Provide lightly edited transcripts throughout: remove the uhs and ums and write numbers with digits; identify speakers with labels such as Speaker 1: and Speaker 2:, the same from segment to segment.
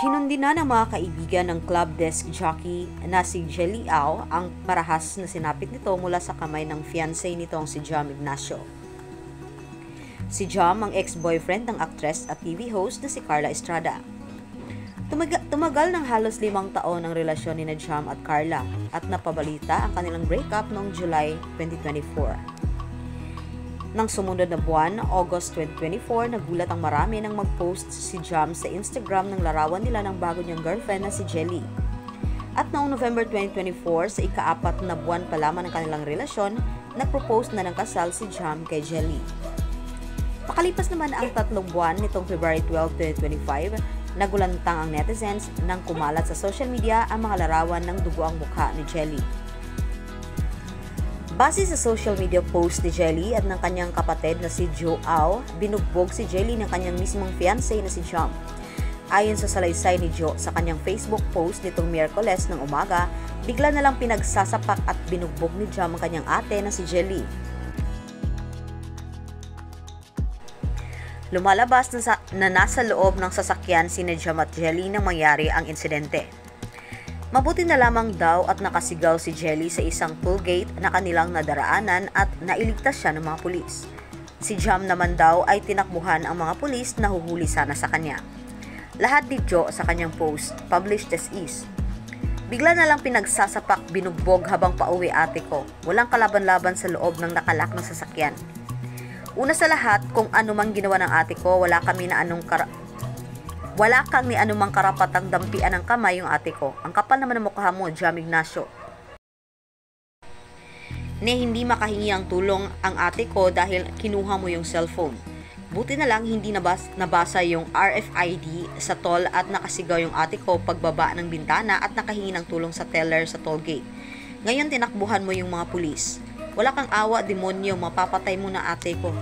Speaker 1: Kinundi na ng mga kaibigan ng club desk jockey na si Jelly Au ang marahas na sinapit nito mula sa kamay ng fiancé nitong si Jam Ignacio. Si Jam ang ex-boyfriend ng actress at TV host na si Carla Estrada. Tumagal ng halos 5 taon ang relasyon ni na Jam at Carla at napabalita ang kanilang breakup noong July 2024. Nang sumunod na buwan, August 2024, nagulat ang marami nang mag-post si Jam sa Instagram ng larawan nila ng bago niyang girlfriend na si Jelly. At noong November 2024, sa ika-4 na buwan pa lamang ng kanilang relasyon, nag-propose na ng kasal si Jam kay Jelly. Pakalipas naman ang 3 buwan nitong February 12, 2025, nagulantang ang netizens nang kumalat sa social media ang mga larawan ng dugo ang mukha ni Jelly. Base sa social media post ni Jelly at ng kanyang kapatid na si Jo Au, binugbog si Jelly ng kanyang mismong fiancé na si Jam. Ayon sa salaysay ni Jo sa kanyang Facebook post nitong Miyerkules ng umaga, bigla na lang pinagsasapak at binugbog ni Jam ang kanyang ate na si Jelly. Lumalabas na nasa loob ng sasakyan sina Jam at Jelly nang mangyari ang insidente. Mabuti na lamang daw at nakasigaw si Jelly sa isang toll gate na kanilang nadaraanan at nailigtas siya ng mga pulis. Si Jam naman daw ay tinakbuhan ang mga pulis na huhuli sana sa kanya. Lahat dito sa kanyang post, published as is. Bigla na lang pinagsasapak, binugbog habang pauwi ate ko. Walang kalaban-laban sa loob ng nakalak na sasakyan. Una sa lahat, kung ano mang ginawa ng ate ko, wala kang ni anumang karapatang dampian ng kamay yung ate ko. Ang kapal naman ng mukha mo, Jam Ignacio. Hindi makahingi ang tulong ang ate ko dahil kinuha mo yung cellphone. Buti na lang hindi nabasa yung RFID sa toll at nakasigaw yung ate ko pagbaba ng bintana at nakahingi ng tulong sa teller sa toll gate. Ngayon tinakbuhan mo yung mga pulis. Wala kang awa, demonyo, mapapatay mo na ate ko.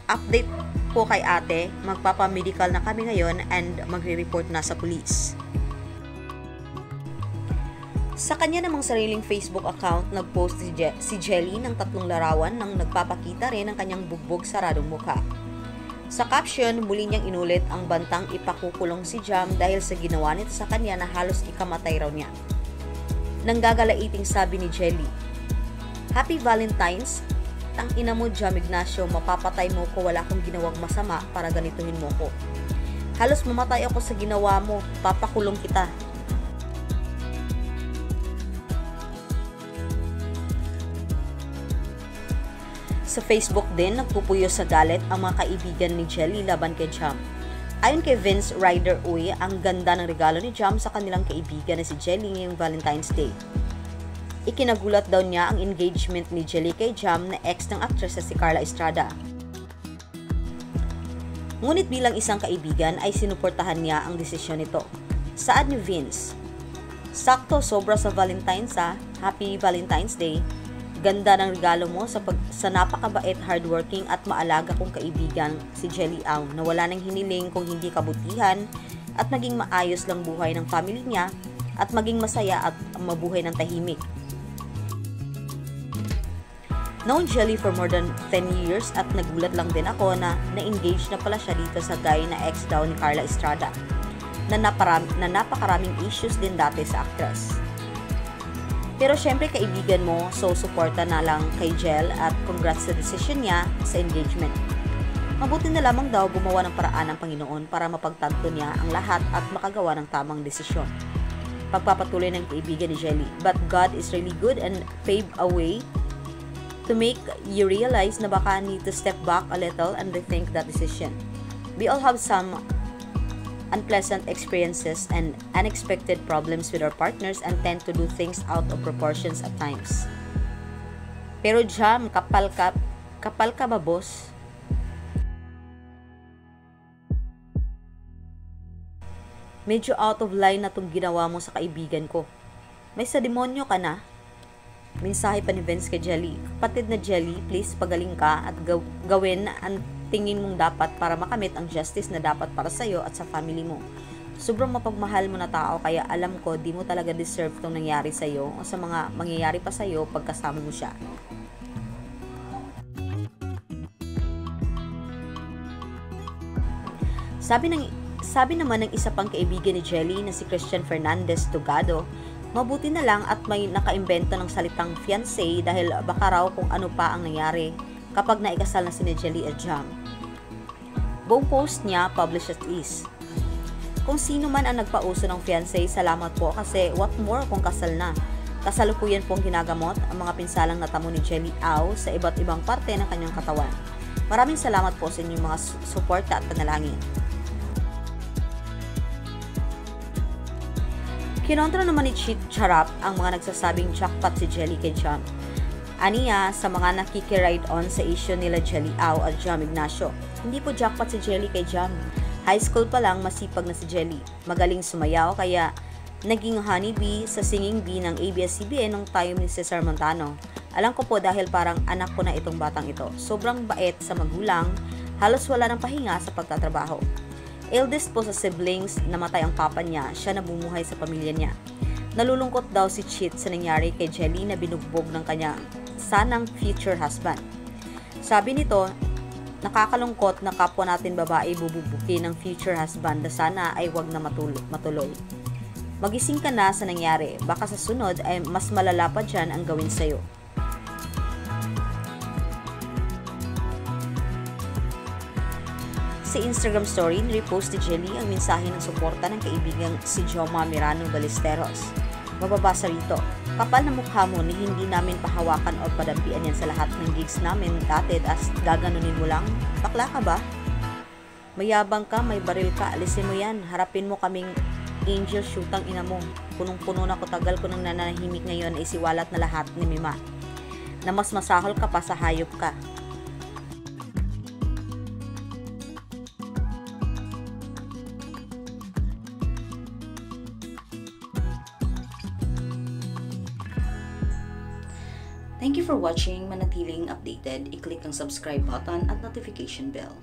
Speaker 1: Update po kay ate, magpapamedical na kami ngayon and magre-report na sa pulis. Sa kanya namang sariling Facebook account, nag-post si Jelly ng 3 larawan nang nagpapakita rin ng kanyang bugbog saradong mukha. Sa caption, muli niyang inulit ang bantang ipakukulong si Jam dahil sa ginawa nito sa kanya na halos ikamatay raw niya. Nanggagalaiting sabi ni Jelly, "Happy Valentine's! Tang ina mo, Jam Ignacio, mapapatay mo ko, wala akong ginawang masama para ganituhin mo ko. Halos mamatay ako sa ginawa mo, papakulong kita." Sa Facebook din, nagpupuyo sa galit ang mga kaibigan ni Jelly laban kay Jam. Ayon kay Vince Ryder Uy, ang ganda ng regalo ni Jam sa kanilang kaibigan na si Jelly ngayong Valentine's Day. Ikinagulat daw niya ang engagement ni Jelly kay Jam na ex ng actress na si Carla Estrada. Ngunit bilang isang kaibigan ay sinuportahan niya ang desisyon nito. Saad ni Vince, "Sakto, sobra sa Valentine's ha. Happy Valentine's Day. Ganda ng regalo mo sa napakabait, hardworking at maalaga kong kaibigan si Jelly Au na wala nang hiniling kung hindi kabutihan at maging maayos lang buhay ng family niya at maging masaya at mabuhay ng tahimik. Known Jelly for more than 10 years at nagulat lang din ako na na-engage na pala siya dito sa guy na ex daw ni Carla Estrada na napakaraming issues din dati sa actress. Pero syempre kaibigan mo, so suporta na lang kay Jel at congrats sa decision niya sa engagement. Mabuti na lamang daw gumawa ng paraan ng Panginoon para mapagtanto niya ang lahat at makagawa ng tamang desisyon. Pagpapatuloy ng kaibigan ni Jelly, "But God is really good and paved a way to make you realize na baka need to step back a little and rethink that decision. We all have some unpleasant experiences and unexpected problems with our partners and tend to do things out of proportions at times. Pero Jam, kapal ka ba, boss? Medyo out of line na itong ginawa mo sa kaibigan ko. May sa demonyo ka na." Mensahe pa ni Vince kay Jelly, "Kapatid na Jelly, please pagaling ka at gawin ang tingin mong dapat para makamit ang justice na dapat para sa'yo at sa family mo. Sobrang mapagmahal mo na tao kaya alam ko di mo talaga deserve itong nangyari sa'yo o sa mga mangyayari pa sa'yo pagkasama mo siya." Sabi naman ng isa pang kaibigan ni Jelly na si Christian Fernandez Tugado, mabuti na lang at may nakaimbento ng salitang fiancé dahil baka raw kung ano pa ang nangyari kapag naikasal na sina Jelly at Jam. Buong post niya published as is. Kung sino man ang nagpauso ng fiancé, salamat po kasi what more kung kasal na. Kasalukuyan pong ginagamot ang mga pinsalang natamo ni Jelly Au sa iba't ibang parte ng kanyang katawan. Maraming salamat po sa inyong mga suporta at panalangin. Kinontra naman ni Cheat Charap ang mga nagsasabing jackpot si Jelly kay Jam. Aniya sa mga nakikiride on sa issue nila Jelly Au at Jam Ignacio. Hindi po jackpot si Jelly kay Jam. High school pa lang masipag na si Jelly. Magaling sumayaw kaya naging honeybee sa singing bee ng ABS-CBN nung time ni Cesar Montano. Alam ko po dahil parang anak ko na itong batang ito. Sobrang bait sa magulang, halos wala ng pahinga sa pagtatrabaho. Eldest po sa siblings, namatay ang papa niya, siya nabumuhay sa pamilya niya. Nalulungkot daw si Cheat sa nangyari kay Jelly na binugbog ng kanya sanang future husband. Sabi nito, nakakalungkot na kapwa natin babae bububukin ng future husband na sana ay wag na matuloy. Magising ka na sa nangyari, baka sa sunod ay mas malala pa dyan ang gawin sa'yo. Sa Instagram story, nirepost ni Jelly ang mensahe ng suporta ng kaibigang si Joma Mirano Ballesteros. Mababasa rito, kapal na mukha mo ni hindi namin pahawakan o padampian yan sa lahat ng gigs namin dati as gaganunin mo lang. Bakla ka ba? Mayabang ka, may baril ka, alisin mo yan. Harapin mo kaming angel shootang ina mo. Punong-puno na ko, tagal ko nang nananahimik ngayon ay siwalat na lahat ni Mima. Na mas masahol ka pa sa hayop ka.
Speaker 2: Thank you for watching. Manatiling updated, i-click ang subscribe button at notification bell.